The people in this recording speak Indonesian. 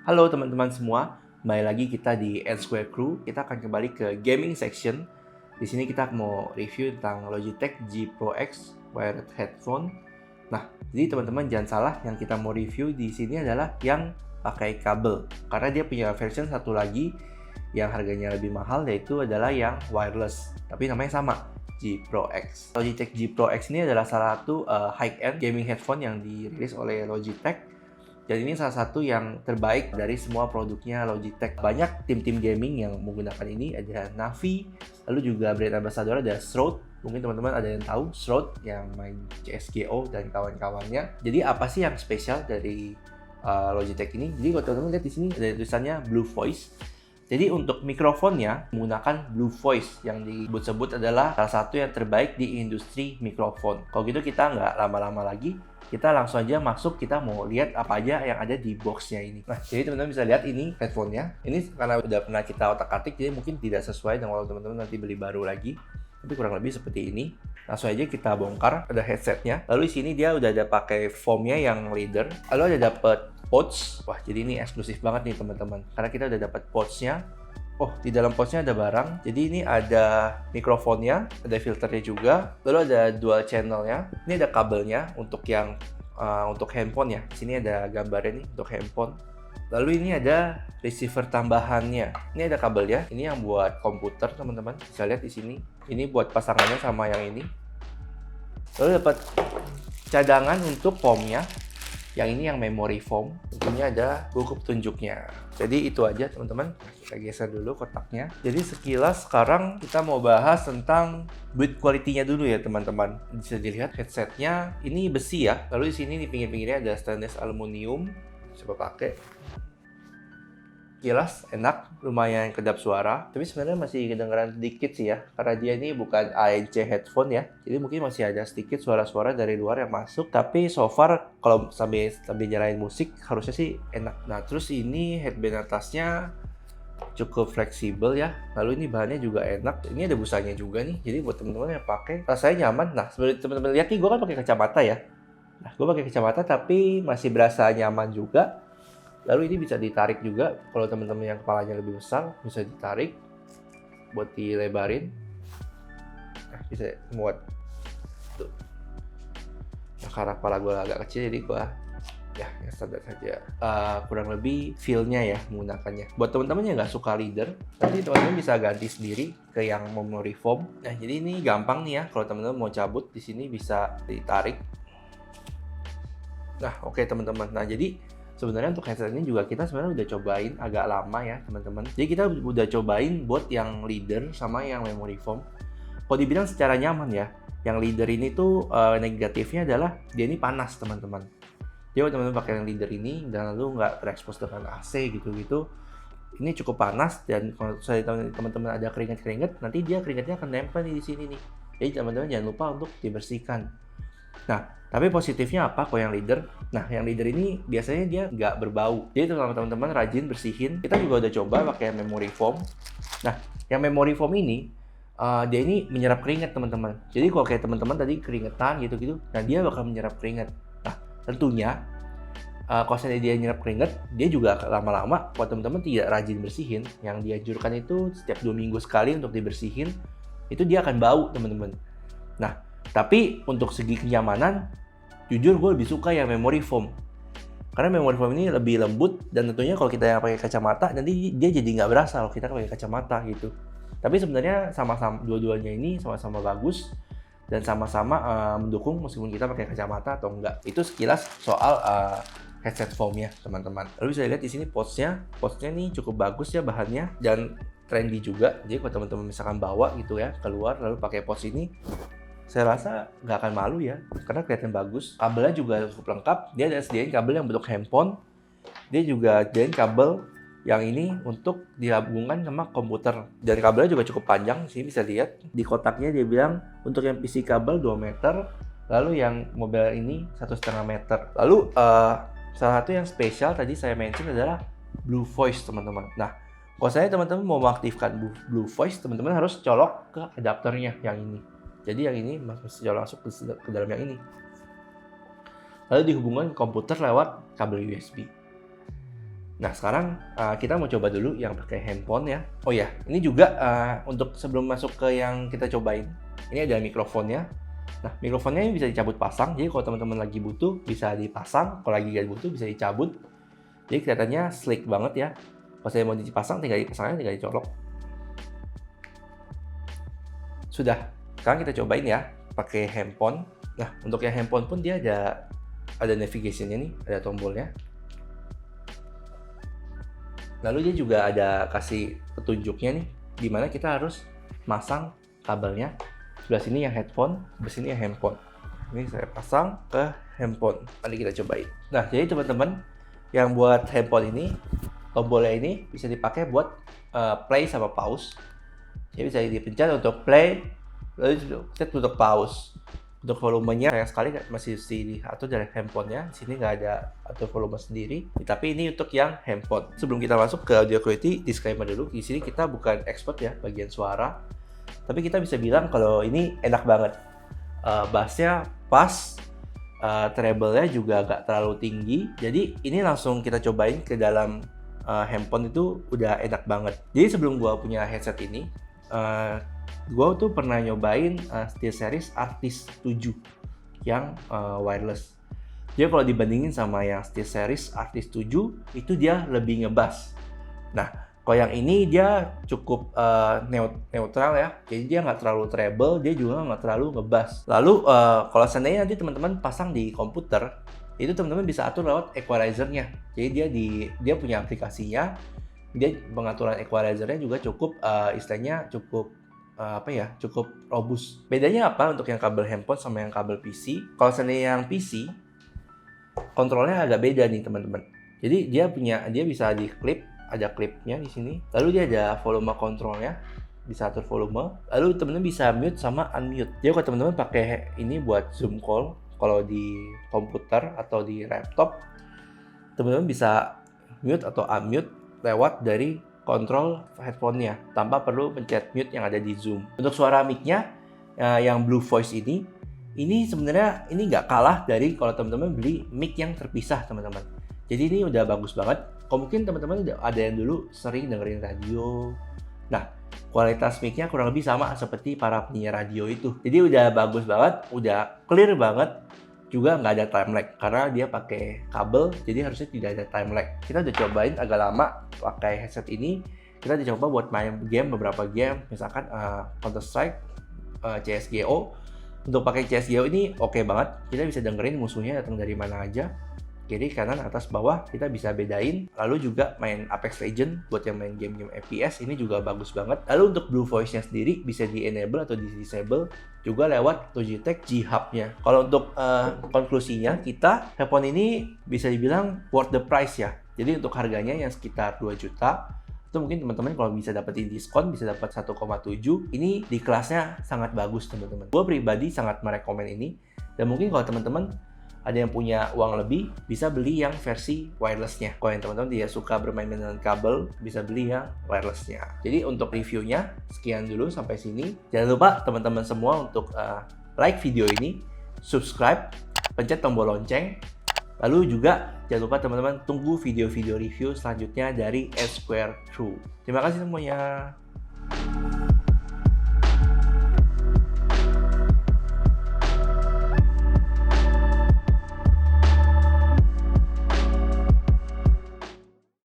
Halo teman-teman semua, kembali lagi kita di N Square Crew. Kita akan kembali ke gaming section. Di sini kita mau review tentang Logitech G Pro X wired headphone. Nah, jadi teman-teman jangan salah, yang kita mau review di sini adalah yang pakai kabel. Karena dia punya version satu lagi yang harganya lebih mahal, yaitu adalah yang wireless. Tapi namanya sama, G Pro X. Logitech G Pro X ini adalah salah satu high-end gaming headphone yang dirilis oleh Logitech. Dan ini salah satu yang terbaik dari semua produknya Logitech. Banyak tim-tim gaming yang menggunakan ini, ada Navi, lalu juga brand ambassador ada Shrode. Mungkin teman-teman ada yang tahu Shrode yang main CSGO dan kawan-kawannya. Jadi apa sih yang spesial dari Logitech ini? Jadi kalau teman-teman lihat di sini ada tulisannya Blue Voice. Jadi untuk mikrofonnya menggunakan Blue Voice yang disebut adalah salah satu yang terbaik di industri mikrofon. Kalau gitu kita nggak lama-lama lagi, kita langsung aja masuk, kita mau lihat apa aja yang ada di boxnya ini. Nah, jadi teman-teman bisa lihat ini headphone-nya. Ini karena udah pernah kita otak-atik, jadi mungkin tidak sesuai dengan kalau teman-teman nanti beli baru lagi. Tapi kurang lebih seperti ini. Langsung aja kita bongkar, ada headsetnya. Lalu di sini dia udah ada pakai foamnya yang leather. Lalu ada dapat pouch. Wah, jadi ini eksklusif banget nih teman-teman. Karena kita udah dapat pouchnya. Oh, di dalam pouchnya ada barang. Jadi ini ada mikrofonnya, ada filternya juga. Lalu ada dual channelnya. Ini ada kabelnya untuk yang untuk handphone ya. Di sini ada gambarnya nih untuk handphone. Lalu ini ada receiver tambahannya. Ini ada kabelnya. Ini yang buat komputer teman-teman. Bisa lihat di sini. Ini buat pasangannya sama yang ini. Lalu dapat cadangan untuk foamnya. Yang ini yang memory foam. Tentunya ada buku petunjuknya. Jadi itu aja teman-teman. Kita geser dulu kotaknya. Jadi sekilas sekarang kita mau bahas tentang build quality-nya dulu ya teman-teman. Bisa dilihat headsetnya ini besi ya. Lalu di sini di pinggir-pinggirnya ada stainless aluminium. Coba pakai. Jelas, enak, lumayan kedap suara. Tapi sebenarnya masih kedengaran sedikit sih ya. Karena dia ini bukan ANC headphone ya. Jadi mungkin masih ada sedikit suara-suara dari luar yang masuk. Tapi so far kalau sambil nyalain musik harusnya sih enak. Nah terus ini headband atasnya cukup fleksibel ya. Lalu ini bahannya juga enak. Ini ada busanya juga nih. Jadi buat teman-teman yang pakai rasanya nyaman. Nah seperti teman-teman lihat nih, gue kan pakai kacamata ya. Nah gue pakai kacamata tapi masih berasa nyaman juga. Lalu ini bisa ditarik juga. Kalau teman-teman yang kepalanya lebih besar bisa ditarik buat dilebarin. Nah bisa muat tuh. Nah karena kepala gue agak kecil jadi gue ya yang standar saja. Kurang lebih feel-nya ya menggunakannya. Buat teman-teman yang nggak suka leather, nanti teman-teman bisa ganti sendiri ke yang memory foam. Nah jadi ini gampang nih ya, kalau teman-teman mau cabut di sini bisa ditarik. Nah oke teman-teman. Nah jadi sebenarnya untuk headset ini juga kita sebenarnya udah cobain agak lama ya teman-teman. Jadi kita udah cobain buat yang leather sama yang memory foam. Kalau dibilang secara nyaman ya, yang leather ini tuh negatifnya adalah dia ini panas teman-teman. Jadi kalau teman-teman pakai yang leather ini dan lalu nggak terekspos dengan AC gitu-gitu, ini cukup panas. Dan kalau saya teman-teman ada keringat-keringat, nanti dia keringatnya akan nempel nih di sini nih. Jadi teman-teman jangan lupa untuk dibersihkan. Nah, tapi positifnya apa kalau yang leader? Nah, yang leader ini biasanya dia nggak berbau. Jadi kalau teman-teman rajin bersihin, kita juga udah coba pakai memory foam. Nah, yang memory foam ini, dia ini menyerap keringat teman-teman. Jadi kalau kayak teman-teman tadi keringetan gitu-gitu, nah dia bakal menyerap keringat. Nah, tentunya kalau seandainya dia menyerap keringat, dia juga lama-lama kalau teman-teman tidak rajin bersihin, yang dianjurkan itu setiap 2 minggu sekali untuk dibersihin, itu dia akan bau teman-teman. Nah, tapi untuk segi kenyamanan, jujur gue lebih suka yang memory foam. Karena memory foam ini lebih lembut dan tentunya kalau kita yang pakai kacamata, nanti dia jadi nggak berasa kalau kita pakai kacamata gitu. Tapi sebenarnya sama-sama dua-duanya ini sama-sama bagus dan sama-sama mendukung meskipun kita pakai kacamata atau enggak. Itu sekilas soal headset foamnya teman-teman. Lalu bisa lihat di sini pouchnya nih cukup bagus ya bahannya dan trendy juga. Jadi kalau teman-teman misalkan bawa gitu ya keluar lalu pakai pouch ini, saya rasa nggak akan malu ya, karena kelihatan bagus. Kabelnya juga cukup lengkap. Dia ada sediain kabel yang bentuk handphone. Dia juga sediain kabel yang ini untuk digabungkan sama komputer. Dan kabelnya juga cukup panjang. Sini bisa lihat. Di kotaknya dia bilang untuk yang PC kabel 2 meter. Lalu yang mobile ini 1,5 meter. Lalu salah satu yang spesial tadi saya mention adalah Blue Voice teman-teman. Nah, kalau saya teman-teman mau mengaktifkan Blue Voice, teman-teman harus colok ke adapternya yang ini. Jadi yang ini mesti masuk ke dalam yang ini. Lalu dihubungkan ke komputer lewat kabel USB. Nah, sekarang kita mau coba dulu yang pakai handphone ya. Oh ya, ini juga untuk sebelum masuk ke yang kita cobain, ini ada mikrofonnya. Nah, mikrofonnya ini bisa dicabut pasang, jadi kalau teman-teman lagi butuh bisa dipasang, kalau lagi gak butuh bisa dicabut. Jadi kelihatannya sleek banget ya. Kalau saya mau dipasang, tinggal dipasangnya, tinggal dicolok. Sudah, sekarang kita cobain ya, pakai handphone. Nah, untuk yang handphone pun dia ada navigation-nya nih, ada tombolnya. Lalu dia juga ada kasih petunjuknya nih, dimana kita harus masang kabelnya. Sebelah sini yang headphone, sebelah sini yang handphone. Ini saya pasang ke handphone. Mari kita cobain. Nah, jadi teman-teman yang buat handphone ini, tombolnya ini bisa dipakai buat play sama pause. Jadi bisa dipencet untuk play, lalu dipencet untuk pause. Untuk volumenya sayang sekali masih diatur dari handphonenya. Di sini nggak ada atur volume sendiri. Tapi ini untuk yang handphone. Sebelum kita masuk ke audio quality, disclaimer dulu. Di sini kita bukan expert ya bagian suara. Tapi kita bisa bilang kalau ini enak banget. Bassnya pas, treble-nya juga nggak terlalu tinggi. Jadi ini langsung kita cobain ke dalam handphone itu udah enak banget. Jadi sebelum gua punya headset ini, gue tuh pernah nyobain SteelSeries Artis 7 yang wireless. Jadi kalau dibandingin sama yang SteelSeries Artis 7 itu dia lebih ngebass. Nah, kalau yang ini dia cukup neutral ya. Jadi dia nggak terlalu treble, dia juga nggak terlalu ngebass. Lalu kalau seandainya nanti teman-teman pasang di komputer, itu teman-teman bisa atur lewat equalizer-nya. Jadi dia punya aplikasinya. Dia pengaturan equalizer-nya juga cukup istilahnya cukup cukup robust. Bedanya apa untuk yang kabel handphone sama yang kabel PC? Kalau seandainya yang PC, kontrolnya agak beda nih teman-teman. Jadi dia bisa di clip, ada clipnya di sini. Lalu dia ada volume kontrolnya, bisa atur volume. Lalu teman-teman bisa mute sama unmute. Jadi kalau teman-teman pakai ini buat Zoom call, kalau di komputer atau di laptop, teman-teman bisa mute atau unmute lewat dari kontrol headphone-nya tanpa perlu pencet mute yang ada di Zoom. Untuk suara mic-nya yang Blue Voice ini sebenarnya ini nggak kalah dari kalau teman-teman beli mic yang terpisah teman-teman. Jadi ini udah bagus banget. Kalau mungkin teman-teman ada yang dulu sering dengerin radio. Nah, kualitas mic-nya kurang lebih sama seperti para penyiar radio itu. Jadi udah bagus banget, udah clear banget. Juga nggak ada time lag karena dia pakai kabel, jadi harusnya tidak ada time lag. Kita udah cobain agak lama pakai headset ini. Kita dicoba buat main game, beberapa game, misalkan Counter Strike, CSGO. Untuk pakai CSGO ini oke banget. Kita bisa dengerin musuhnya datang dari mana aja, kiri, kanan, atas, bawah, kita bisa bedain. Lalu juga main Apex Legends buat yang main game-game FPS ini juga bagus banget. Lalu untuk Blue Voice-nya sendiri bisa di-enable atau di-disable juga lewat Logitech G Hub-nya. Kalau untuk konklusinya, handphone ini bisa dibilang worth the price ya. Jadi untuk harganya yang sekitar 2 juta, itu mungkin teman-teman kalau bisa dapetin diskon bisa dapat 1,7. Ini di kelasnya sangat bagus teman-teman. Gue pribadi sangat merekomen ini. Dan mungkin kalau teman-teman ada yang punya uang lebih, bisa beli yang versi wireless-nya. Kalau yang teman-teman dia suka bermain dengan kabel, bisa beli yang wireless-nya. Jadi untuk reviewnya, sekian dulu sampai sini. Jangan lupa teman-teman semua untuk like video ini, subscribe, pencet tombol lonceng. Lalu juga jangan lupa teman-teman tunggu video-video review selanjutnya dari N Square Crew. Terima kasih semuanya.